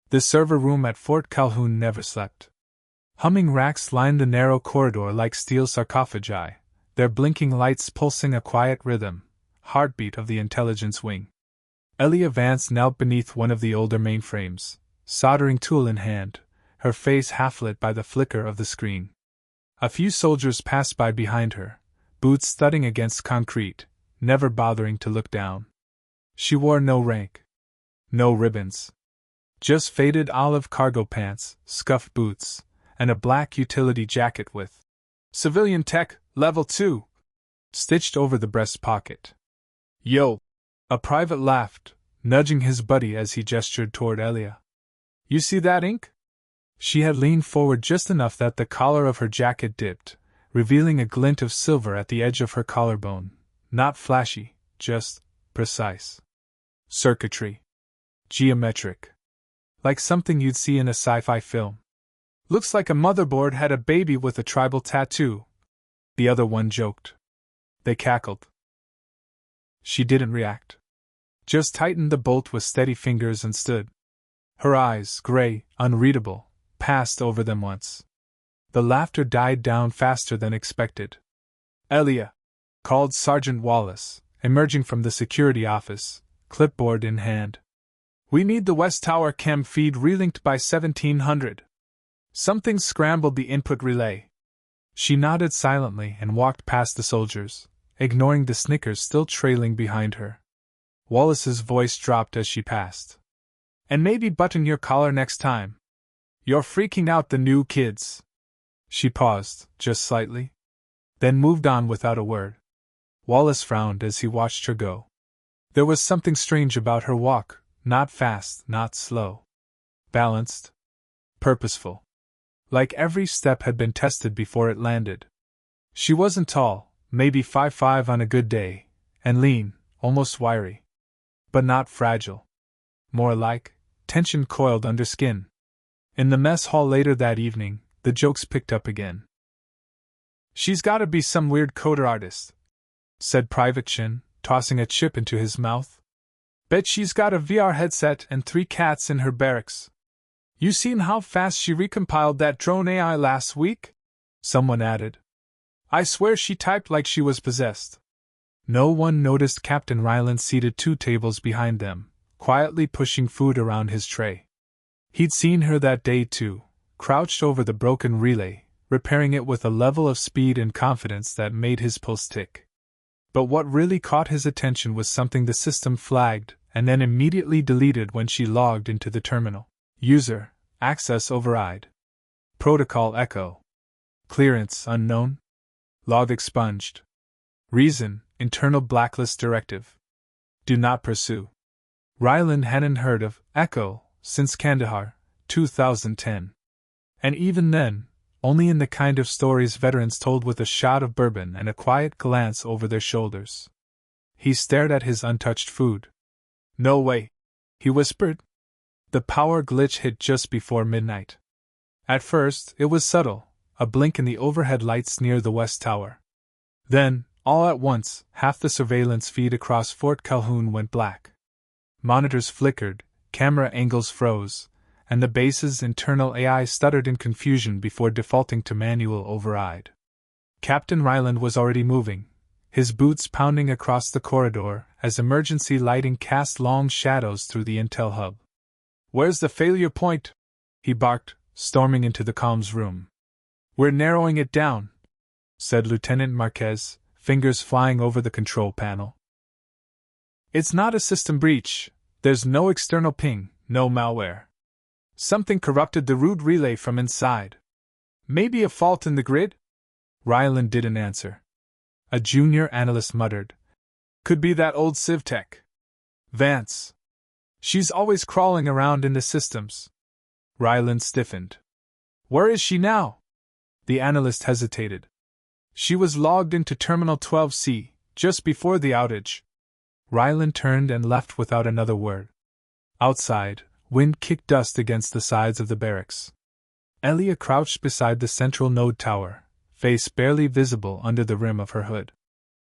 The server room at Fort Calhoun never slept. Humming racks lined the narrow corridor like steel sarcophagi, their blinking lights pulsing a quiet rhythm, heartbeat of the intelligence wing. Elia Vance knelt beneath one of the older mainframes, soldering tool in hand, her face half lit by the flicker of the screen. A few soldiers passed by behind her, boots thudding against concrete, never bothering to look down. She wore no rank. No ribbons. Just faded olive cargo pants, scuffed boots, and a black utility jacket with "Civilian Tech, Level 2" stitched over the breast pocket. "Yo!" A private laughed, nudging his buddy as he gestured toward Elia. "You see that ink?" She had leaned forward just enough that the collar of her jacket dipped, revealing a glint of silver at the edge of her collarbone. Not flashy, just precise. Circuitry. Geometric. Like something you'd see in a sci-fi film. "Looks like a motherboard had a baby with a tribal tattoo," the other one joked. They cackled. She didn't react. Just tightened the bolt with steady fingers and stood. Her eyes, gray, unreadable, passed over them once. The laughter died down faster than expected. "Elia," called Sergeant Wallace, emerging from the security office, clipboard in hand. "We need the West Tower chem feed relinked by 1700. Something scrambled the input relay." She nodded silently and walked past the soldiers, ignoring the snickers still trailing behind her. Wallace's voice dropped as she passed. "And maybe button your collar next time. You're freaking out the new kids." She paused, just slightly, then moved on without a word. Wallace frowned as he watched her go. There was something strange about her walk, not fast, not slow. Balanced. Purposeful. Like every step had been tested before it landed. She wasn't tall, maybe 5'5" on a good day, and lean, almost wiry. But not fragile. More like tension coiled under skin. In the mess hall later that evening, the jokes picked up again. "She's gotta be some weird coder artist," said Private Chin, tossing a chip into his mouth. "Bet she's got a VR headset and 3 cats in her barracks. You seen how fast she recompiled that drone AI last week?" Someone added. "I swear she typed like she was possessed." No one noticed Captain Ryland seated 2 tables behind them, quietly pushing food around his tray. He'd seen her that day too, crouched over the broken relay, repairing it with a level of speed and confidence that made his pulse tick. But what really caught his attention was something the system flagged and then immediately deleted when she logged into the terminal. User, access override. Protocol echo. Clearance unknown. Log expunged. Reason, internal blacklist directive. Do not pursue. Ryland hadn't heard of Echo since Kandahar, 2010. And even then, only in the kind of stories veterans told with a shot of bourbon and a quiet glance over their shoulders. He stared at his untouched food. "No way," he whispered. The power glitch hit just before midnight. At first, it was subtle, a blink in the overhead lights near the West Tower. Then, all at once, half the surveillance feed across Fort Calhoun went black. Monitors flickered, camera angles froze, and the base's internal AI stuttered in confusion before defaulting to manual override. Captain Ryland was already moving, his boots pounding across the corridor as emergency lighting cast long shadows through the intel hub. "Where's the failure point?" he barked, storming into the comms room. "We're narrowing it down," said Lieutenant Marquez, fingers flying over the control panel. "It's not a system breach. There's no external ping, no malware. Something corrupted the root relay from inside. Maybe a fault in the grid?" Ryland didn't answer. A junior analyst muttered. "Could be that old CivTech. Vance. She's always crawling around in the systems." Ryland stiffened. "Where is she now?" The analyst hesitated. "She was logged into Terminal 12C, just before the outage." Ryland turned and left without another word. Outside, wind kicked dust against the sides of the barracks. Elia crouched beside the central node tower, face barely visible under the rim of her hood.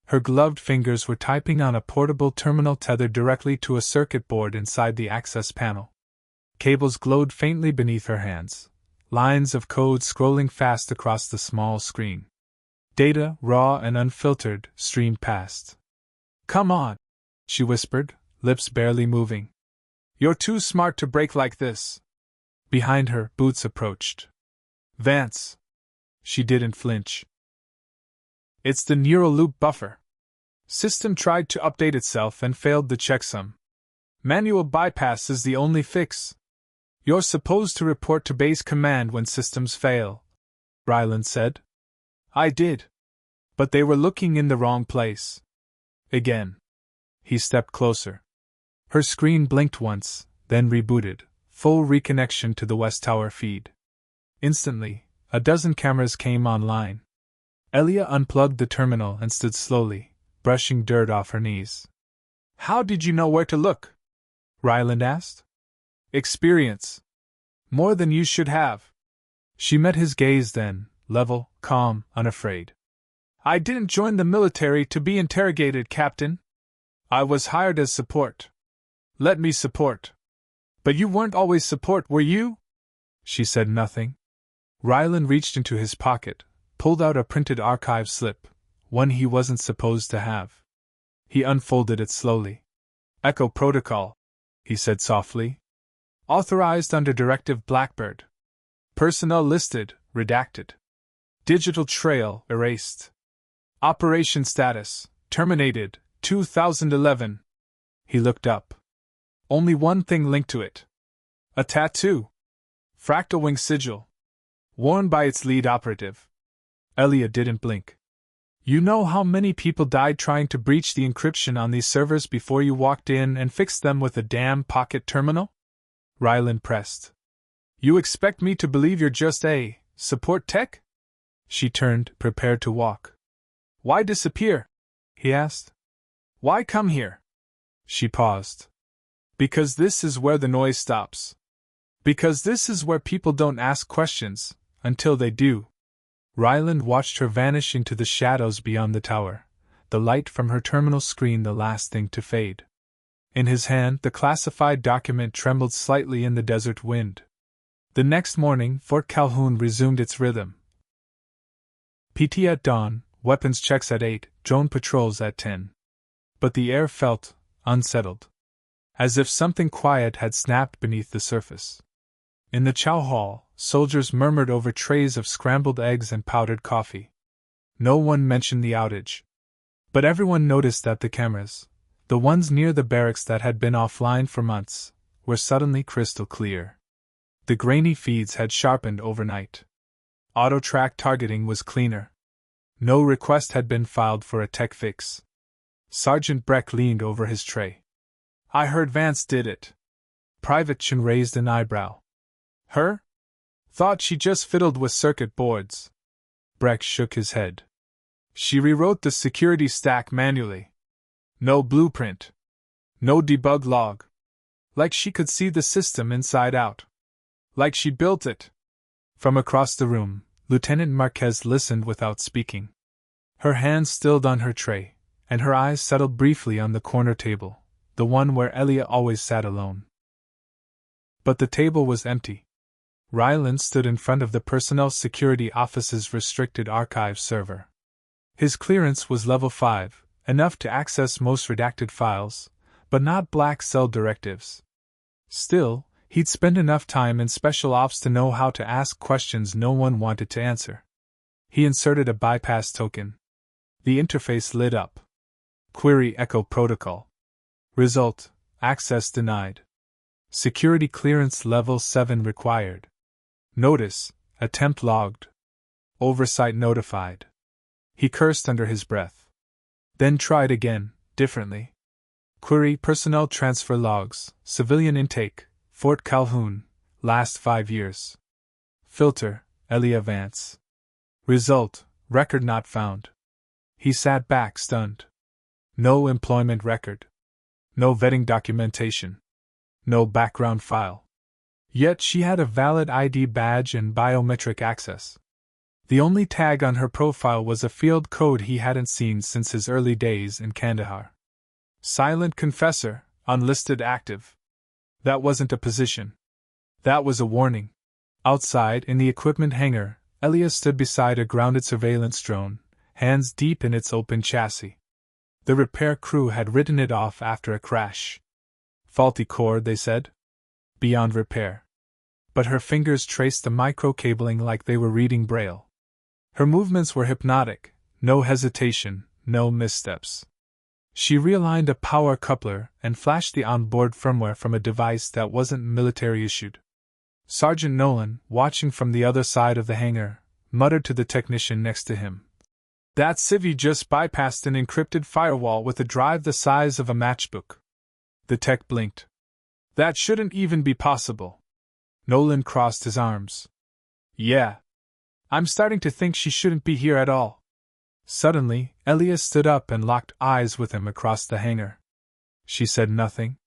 Her gloved fingers were typing on a portable terminal tethered directly to a circuit board inside the access panel. Cables glowed faintly beneath her hands, lines of code scrolling fast across the small screen. Data, raw and unfiltered, streamed past. "Come on," she whispered, lips barely moving. "You're too smart to break like this." Behind her, Boots approached. "Vance." She didn't flinch. "It's the neural loop buffer. System tried to update itself and failed the checksum. Manual bypass is the only fix. You're supposed to report to base command when systems fail," Ryland said. "I did. But they were looking in the wrong place." Again. He stepped closer. Her screen blinked once, then rebooted, full reconnection to the West Tower feed. Instantly, a dozen cameras came online. Elia unplugged the terminal and stood slowly, brushing dirt off her knees. "How did you know where to look?" Ryland asked. "Experience. More than you should have." She met his gaze then, level, calm, unafraid. "I didn't join the military to be interrogated, Captain. I was hired as support. Let me support." "But you weren't always support, were you?" She said nothing. Ryland reached into his pocket, pulled out a printed archive slip, one he wasn't supposed to have. He unfolded it slowly. "Echo Protocol," he said softly. "Authorized under Directive Blackbird. Personnel listed, redacted. Digital trail, erased. Operation status, terminated, 2011. He looked up. Only one thing linked to it. A tattoo. Fractal wing sigil. Worn by its lead operative. Elia didn't blink. "You know how many people died trying to breach the encryption on these servers before you walked in and fixed them with a damn pocket terminal?" Ryland pressed. "You expect me to believe you're just a support tech?" She turned, prepared to walk. "Why disappear?" he asked. "Why come here?" She paused. "Because this is where the noise stops. Because this is where people don't ask questions, until they do." Ryland watched her vanish into the shadows beyond the tower, the light from her terminal screen the last thing to fade. In his hand, the classified document trembled slightly in the desert wind. The next morning, Fort Calhoun resumed its rhythm. PT at dawn, weapons checks at 8, drone patrols at 10. But the air felt unsettled, as if something quiet had snapped beneath the surface. In the chow hall, soldiers murmured over trays of scrambled eggs and powdered coffee. No one mentioned the outage. But everyone noticed that the cameras, the ones near the barracks that had been offline for months, were suddenly crystal clear. The grainy feeds had sharpened overnight. Auto-track targeting was cleaner. No request had been filed for a tech fix. Sergeant Breck leaned over his tray. "I heard Vance did it." Private Chen raised an eyebrow. "Her? Thought she just fiddled with circuit boards." Breck shook his head. "She rewrote the security stack manually. No blueprint. No debug log. Like she could see the system inside out. Like she built it." From across the room, Lieutenant Marquez listened without speaking. Her hands stilled on her tray, and her eyes settled briefly on the corner table, the one where Elia always sat alone. But the table was empty. Ryland stood in front of the Personnel Security Office's restricted archive server. His clearance was level 5, enough to access most redacted files, but not black cell directives. Still, he'd spent enough time in special ops to know how to ask questions no one wanted to answer. He inserted a bypass token. The interface lit up. Query Echo Protocol. Result: access denied. Security clearance level 7 required. Notice: attempt logged. Oversight notified. He cursed under his breath. Then tried again, differently. Query personnel transfer logs, civilian intake, Fort Calhoun, last 5 years. Filter: Elia Vance. Result: record not found. He sat back stunned. No employment record. No vetting documentation. No background file. Yet she had a valid ID badge and biometric access. The only tag on her profile was a field code he hadn't seen since his early days in Kandahar. Silent confessor, unlisted active. That wasn't a position. That was a warning. Outside, in the equipment hangar, Elia stood beside a grounded surveillance drone, hands deep in its open chassis. The repair crew had written it off after a crash. Faulty core, they said. Beyond repair. But her fingers traced the micro-cabling like they were reading Braille. Her movements were hypnotic, no hesitation, no missteps. She realigned a power coupler and flashed the onboard firmware from a device that wasn't military-issued. Sergeant Nolan, watching from the other side of the hangar, muttered to the technician next to him. That civvy just bypassed an encrypted firewall with a drive the size of a matchbook. The tech blinked. That shouldn't even be possible. Nolan crossed his arms. Yeah. I'm starting to think she shouldn't be here at all. Suddenly, Elia stood up and locked eyes with him across the hangar. She said nothing.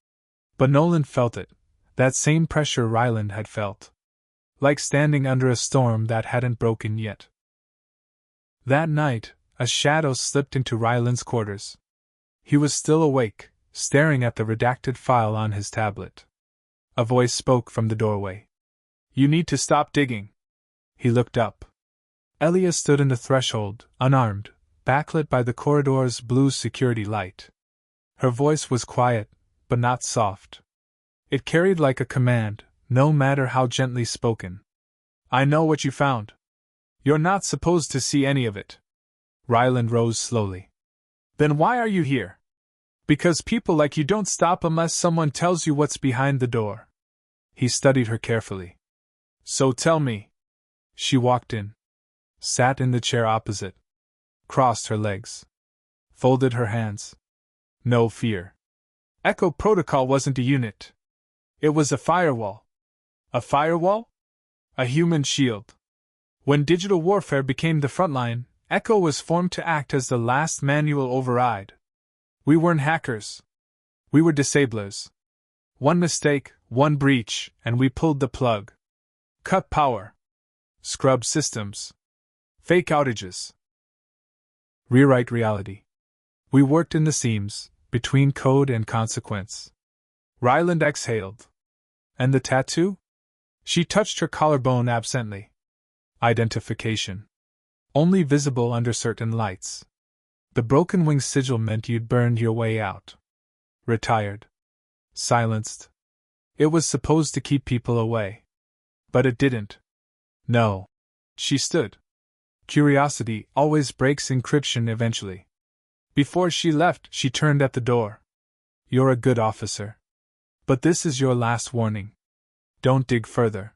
But Nolan felt it, that same pressure Ryland had felt. Like standing under a storm that hadn't broken yet. That night, a shadow slipped into Ryland's quarters. He was still awake, staring at the redacted file on his tablet. A voice spoke from the doorway. You need to stop digging. He looked up. Elia stood in the threshold, unarmed, backlit by the corridor's blue security light. Her voice was quiet, but not soft. It carried like a command, no matter how gently spoken. I know what you found. You're not supposed to see any of it. Ryland rose slowly. Then why are you here? Because people like you don't stop unless someone tells you what's behind the door. He studied her carefully. So tell me. She walked in. Sat in the chair opposite. Crossed her legs. Folded her hands. No fear. Echo Protocol wasn't a unit. It was a firewall. A firewall? A human shield. When digital warfare became the front line, Echo was formed to act as the last manual override. We weren't hackers. We were disablers. One mistake, one breach, and we pulled the plug. Cut power. Scrub systems. Fake outages. Rewrite reality. We worked in the seams, between code and consequence. Ryland exhaled. And the tattoo? She touched her collarbone absently. Identification. Only visible under certain lights. The broken wing sigil meant you'd burned your way out. Retired. Silenced. It was supposed to keep people away. But it didn't. No. She stood. Curiosity always breaks encryption eventually. Before she left, she turned at the door. You're a good officer. But this is your last warning. Don't dig further.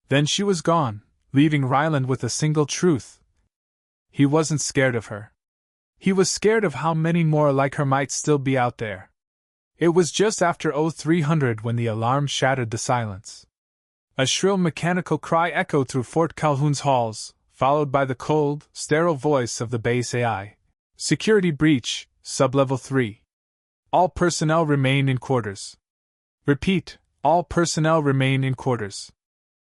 Then she was gone, leaving Ryland with a single truth. He wasn't scared of her. He was scared of how many more like her might still be out there. It was just after 0300 when the alarm shattered the silence. A shrill mechanical cry echoed through Fort Calhoun's halls, followed by the cold, sterile voice of the base AI. Security breach, Sublevel 3. All personnel remain in quarters. Repeat, all personnel remain in quarters.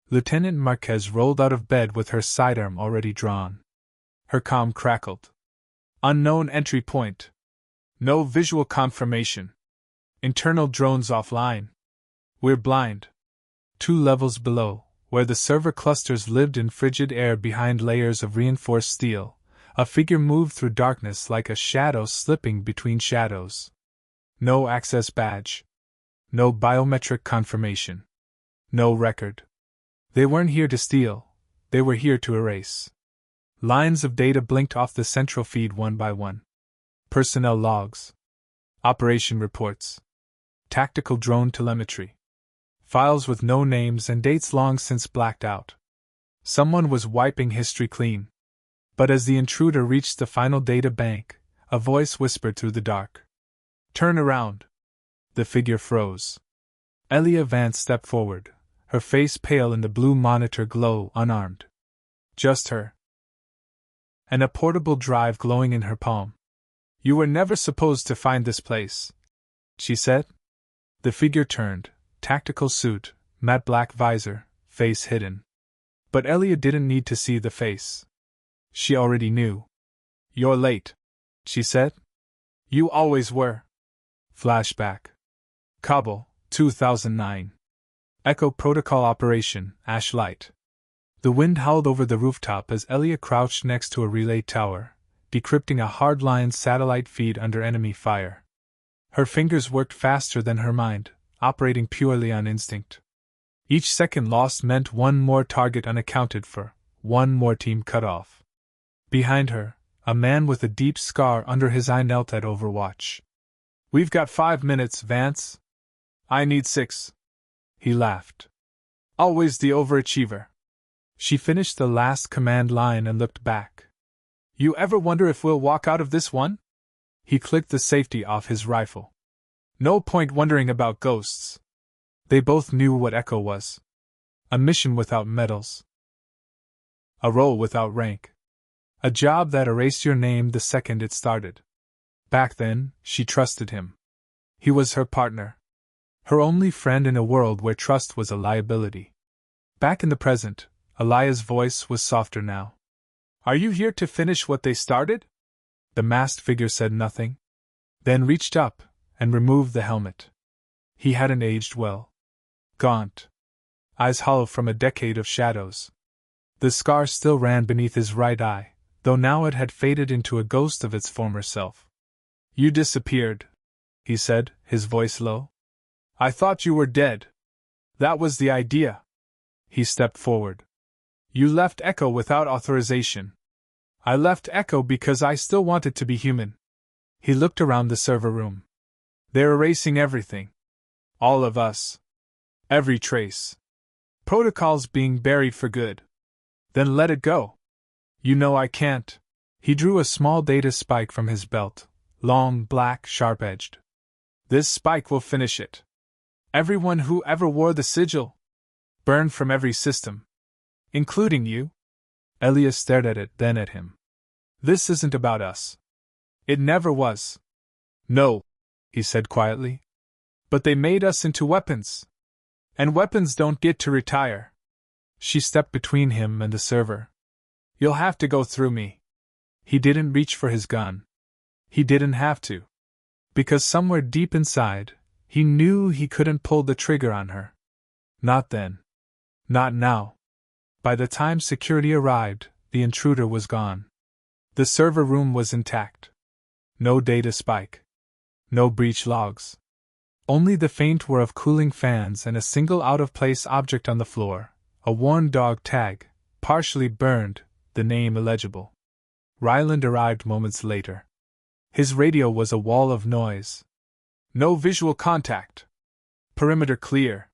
Lieutenant Marquez rolled out of bed with her sidearm already drawn. Her comm crackled. Unknown entry point. No visual confirmation. Internal drones offline. We're blind. 2 levels below, where the server clusters lived in frigid air behind layers of reinforced steel, a figure moved through darkness like a shadow slipping between shadows. No access badge. No biometric confirmation. No record. They weren't here to steal, they were here to erase. Lines of data blinked off the central feed one by one. Personnel logs. Operation reports. Tactical drone telemetry. Files with no names and dates long since blacked out. Someone was wiping history clean. But as the intruder reached the final data bank, a voice whispered through the dark. Turn around. The figure froze. Elia Vance stepped forward, her face pale in the blue monitor glow, unarmed. Just her. And a portable drive glowing in her palm. You were never supposed to find this place, she said. The figure turned, tactical suit, matte black visor, face hidden. But Elia didn't need to see the face. She already knew. You're late, she said. You always were. Flashback. Kabul, 2009. Echo Protocol Operation, Ash Light. The wind howled over the rooftop as Elia crouched next to a relay tower, decrypting a hard-line satellite feed under enemy fire. Her fingers worked faster than her mind, operating purely on instinct. Each second lost meant one more target unaccounted for, one more team cut off. Behind her, a man with a deep scar under his eye knelt at Overwatch. "We've got 5 minutes, Vance." "I need 6. He laughed. "Always the overachiever." She finished the last command line and looked back. "You ever wonder if we'll walk out of this one?" He clicked the safety off his rifle. "No point wondering about ghosts." They both knew what Echo was. A mission without medals. A role without rank. A job that erased your name the second it started. Back then, she trusted him. He was her partner. Her only friend in a world where trust was a liability. Back in the present, Elia's voice was softer now. "Are you here to finish what they started?" The masked figure said nothing, then reached up and removed the helmet. He hadn't aged well. Gaunt. Eyes hollow from a decade of shadows. The scar still ran beneath his right eye, though now it had faded into a ghost of its former self. "You disappeared," he said, his voice low. "I thought you were dead. That was the idea." He stepped forward. "You left Echo without authorization." "I left Echo because I still wanted to be human." He looked around the server room. "They're erasing everything. All of us. Every trace. Protocols being buried for good. Then let it go." "You know I can't." He drew a small data spike from his belt, long, black, sharp-edged. "This spike will finish it. Everyone who ever wore the sigil. Burned from every system. Including you." Elias stared at it, then at him. "This isn't about us. It never was." "No," he said quietly. "But they made us into weapons. And weapons don't get to retire." She stepped between him and the server. "You'll have to go through me." He didn't reach for his gun. He didn't have to. Because somewhere deep inside, he knew he couldn't pull the trigger on her. Not then. Not now. By the time security arrived, the intruder was gone. The server room was intact. No data spike. No breach logs. Only the faint whir of cooling fans and a single out-of-place object on the floor, a worn dog tag, partially burned, the name illegible. Ryland arrived moments later. His radio was a wall of noise. "No visual contact. Perimeter clear.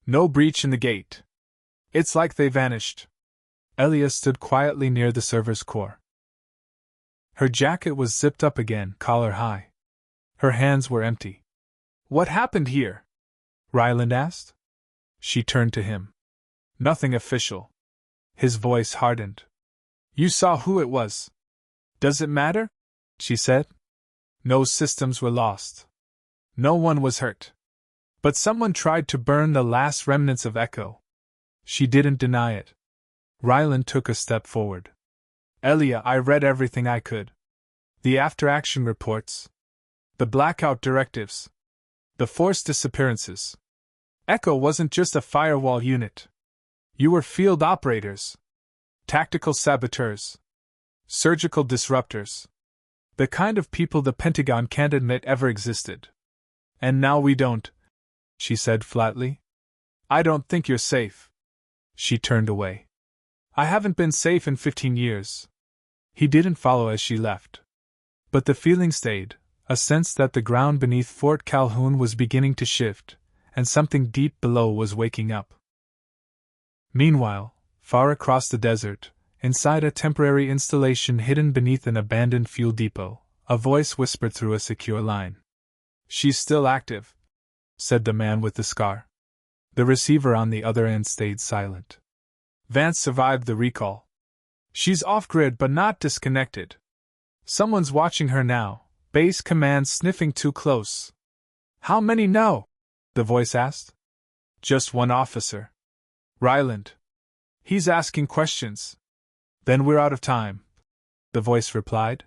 No breach in the gate. It's like they vanished." Elia stood quietly near the server's core. Her jacket was zipped up again, collar high. Her hands were empty. "What happened here?" Ryland asked. She turned to him. "Nothing official." His voice hardened. "You saw who it was." "Does it matter?" she said. "No systems were lost. No one was hurt. But someone tried to burn the last remnants of Echo." She didn't deny it. Ryland took a step forward. "Elia, I read everything I could. The after-action reports. The blackout directives. The forced disappearances. Echo wasn't just a firewall unit. You were field operators. Tactical saboteurs. Surgical disruptors. The kind of people the Pentagon can't admit ever existed. And now we don't," she said flatly. "I don't think you're safe." She turned away. "I haven't been safe in 15 years. He didn't follow as she left. But the feeling stayed, a sense that the ground beneath Fort Calhoun was beginning to shift, and something deep below was waking up. Meanwhile, far across the desert, inside a temporary installation hidden beneath an abandoned fuel depot, a voice whispered through a secure line. "She's still active," said the man with the scar. The receiver on the other end stayed silent. "Vance survived the recall. She's off-grid but not disconnected. Someone's watching her now, base command sniffing too close." "How many know?" the voice asked. "Just one officer. Ryland. He's asking questions." "Then we're out of time," the voice replied.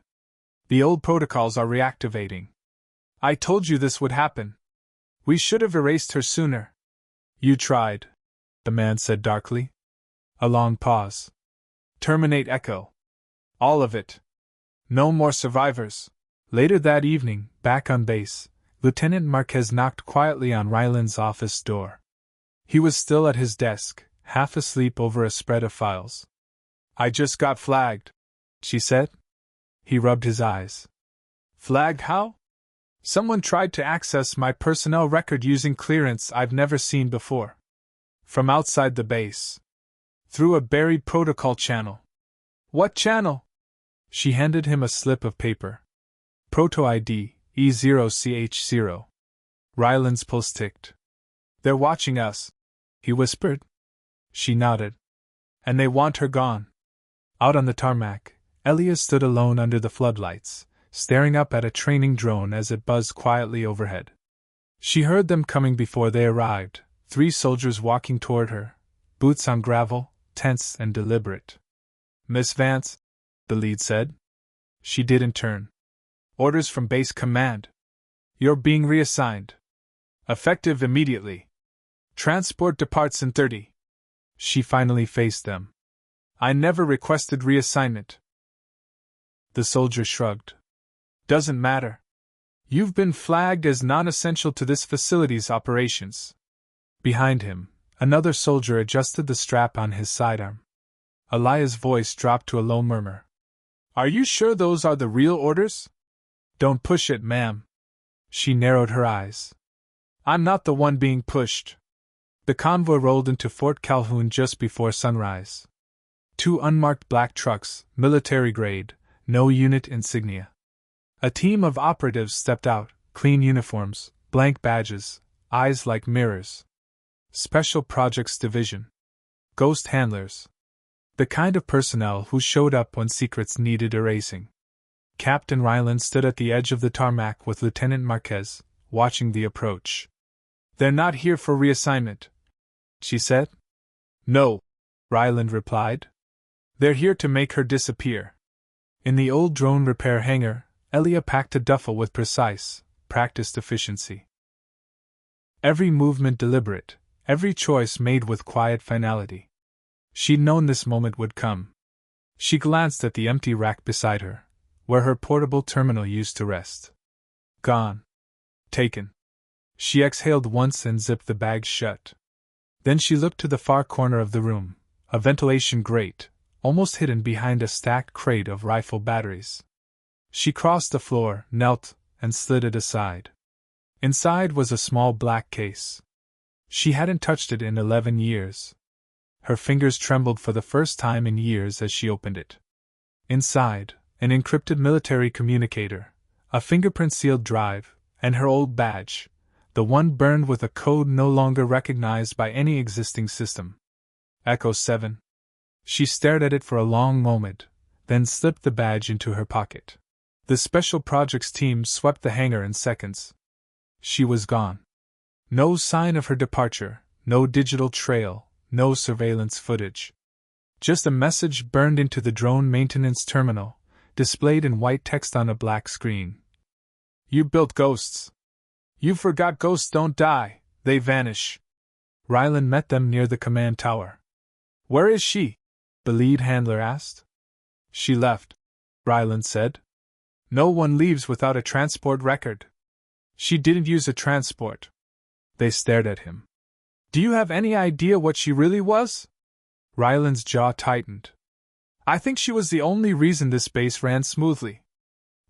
"The old protocols are reactivating. I told you this would happen. We should have erased her sooner." You tried, the man said darkly. A long pause. Terminate Echo. All of it. No more survivors. Later that evening, back on base, Lieutenant Marquez knocked quietly on Ryland's office door. He was still at his desk, half asleep over a spread of files. I just got flagged, she said. He rubbed his eyes. Flagged how? Someone tried to access my personnel record using clearance I've never seen before. From outside the base. Through a buried protocol channel. What channel? She handed him a slip of paper. Proto ID, E0CH0. Ryland's pulse ticked. They're watching us, he whispered. She nodded. And they want her gone. Out on the tarmac, Elia stood alone under the floodlights, staring up at a training drone as it buzzed quietly overhead. She heard them coming before they arrived, 3 soldiers walking toward her, boots on gravel, tense and deliberate. Miss Vance, the lead said. She didn't turn. Orders from base command. You're being reassigned. Effective immediately. Transport departs in 30. She finally faced them. I never requested reassignment. The soldier shrugged. Doesn't matter. You've been flagged as non-essential to this facility's operations. Behind him, another soldier adjusted the strap on his sidearm. Elia's voice dropped to a low murmur. Are you sure those are the real orders? Don't push it, ma'am. She narrowed her eyes. I'm not the one being pushed. The convoy rolled into Fort Calhoun just before sunrise. 2 unmarked black trucks, military grade, no unit insignia. A team of operatives stepped out, clean uniforms, blank badges, eyes like mirrors. Special Projects Division. Ghost handlers. The kind of personnel who showed up when secrets needed erasing. Captain Ryland stood at the edge of the tarmac with Lieutenant Marquez, watching the approach. They're not here for reassignment, she said. No, Ryland replied. They're here to make her disappear. In the old drone repair hangar, Elia packed a duffel with precise, practiced efficiency. Every movement deliberate, every choice made with quiet finality. She'd known this moment would come. She glanced at the empty rack beside her, where her portable terminal used to rest. Gone. Taken. She exhaled once and zipped the bag shut. Then she looked to the far corner of the room, a ventilation grate, almost hidden behind a stacked crate of rifle batteries. She crossed the floor, knelt, and slid it aside. Inside was a small black case. She hadn't touched it in 11 years. Her fingers trembled for the first time in years as she opened it. Inside, an encrypted military communicator, a fingerprint-sealed drive, and her old badge, the one burned with a code no longer recognized by any existing system. Echo 7. She stared at it for a long moment, then slipped the badge into her pocket. The Special Projects team swept the hangar in seconds. She was gone. No sign of her departure, no digital trail, no surveillance footage. Just a message burned into the drone maintenance terminal, displayed in white text on a black screen. You built ghosts. You forgot ghosts don't die, they vanish. Ryland met them near the command tower. Where is she? The lead handler asked. She left, Ryland said. No one leaves without a transport record. She didn't use a transport. They stared at him. Do you have any idea what she really was? Ryland's jaw tightened. I think she was the only reason this base ran smoothly.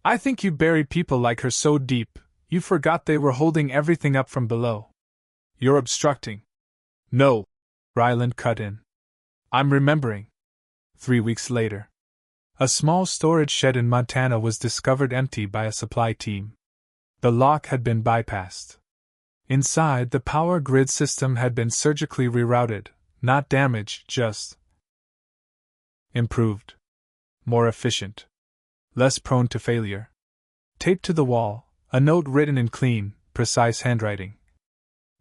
I think you buried people like her so deep, you forgot they were holding everything up from below. You're obstructing. No, Ryland cut in. I'm remembering. 3 weeks later. A small storage shed in Montana was discovered empty by a supply team. The lock had been bypassed. Inside, the power grid system had been surgically rerouted, not damaged, just improved. More efficient. Less prone to failure. Taped to the wall, a note written in clean, precise handwriting.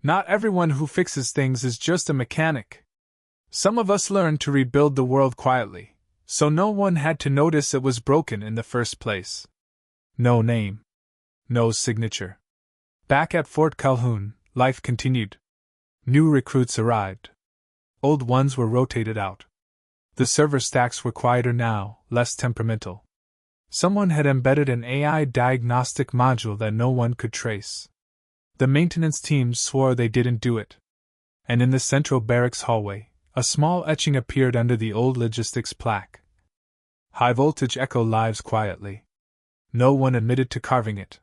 Not everyone who fixes things is just a mechanic. Some of us learned to rebuild the world quietly, so no one had to notice it was broken in the first place. No name. No signature. Back at Fort Calhoun, life continued. New recruits arrived. Old ones were rotated out. The server stacks were quieter now, less temperamental. Someone had embedded an AI diagnostic module that no one could trace. The maintenance teams swore they didn't do it. And in the central barracks hallway, a small etching appeared under the old logistics plaque. High voltage echo lives quietly. No one admitted to carving it.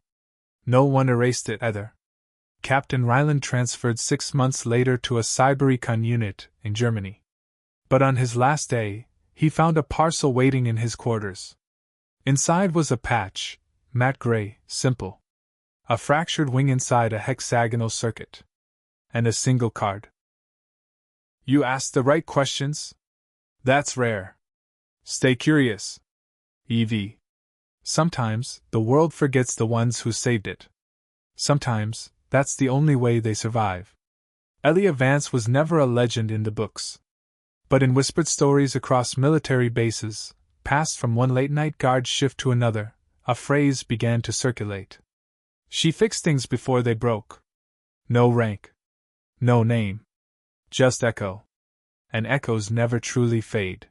No one erased it either. Captain Ryland transferred 6 months later to a Cybericon unit in Germany. But on his last day, he found a parcel waiting in his quarters. Inside was a patch, matte gray, simple. A fractured wing inside a hexagonal circuit. And a single card. You asked the right questions? That's rare. Stay curious. EV. Sometimes, the world forgets the ones who saved it. Sometimes, that's the only way they survive. Elia Vance was never a legend in the books. But in whispered stories across military bases, passed from one late-night guard shift to another, a phrase began to circulate. She fixed things before they broke. No rank. No name. Just echo. And echoes never truly fade.